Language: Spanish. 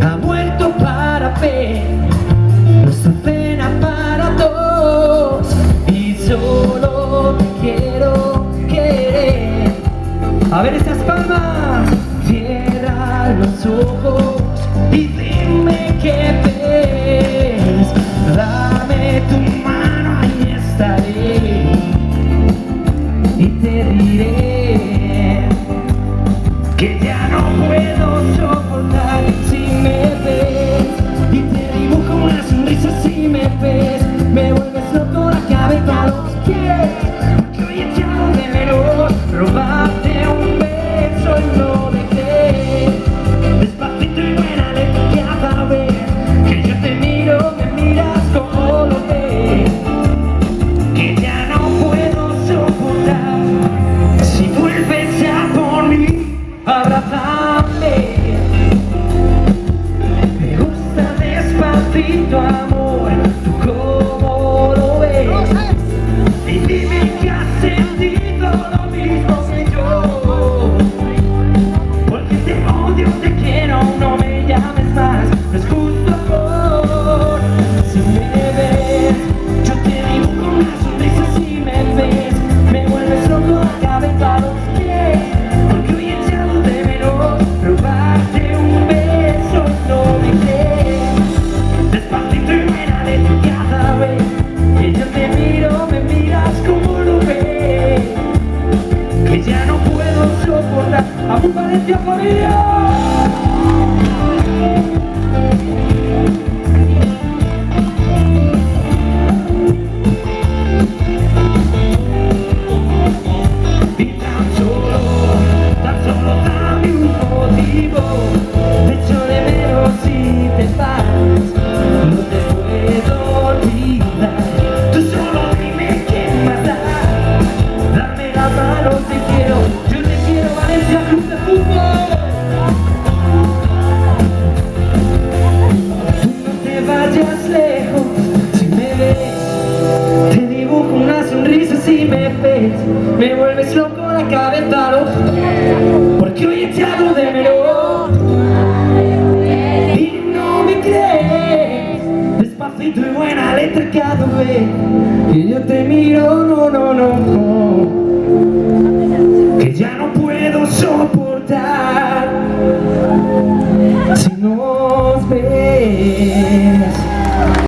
Ha vuelto para ver nuestra pena para todos y solo te quiero querer. A ver estas palmas, cierra los ojos y dime qué ves. Dame tu mano, ahí estaré y te diré que ya no puedo soportar si me ves, y te dibujo una sonrisa si me ves. Me vuelves loco la cabeza a los pies, porque hoy he echado de menos robarte un beso y no dejé. Despacito y buena letra que haga ver que yo te miro, me miras como lo ves, que ya no puedo soportar si vuelves ya por mí. Abrázame, me gusta despacito, amor, tú cómo lo ves, y dime que has sentido lo mismo que yo, porque te odio, te quiero, no me llames más, no es justo, amor. Si me ves, yo te dibujo una sonrisa si me ves, me vuelves loco la cabeza a los pies, porque hoy he echado de menos robarte un beso, no dejé. Despacito y buena letra cada vez que yo te miro, me miras como lo ves, que ya no puedo soportar. ¡A mi Valencia, familia! Tan solo dame un motivo, te echo de menos si te vas, no te puedo olvidar, tú solo dime qué más da, dame la mano, te quiero, yo te quiero, Valencia Club de Fútbol. Tú no te vayas lejos, si me ves, te dibujo una sonrisa si me ves, me vuelves loco la cabeza, porque hoy he echado de menos y no me crees. Despacito y buena letra cada vez que yo te miro, no, no, no, no, que ya no puedo soportar si nos ves.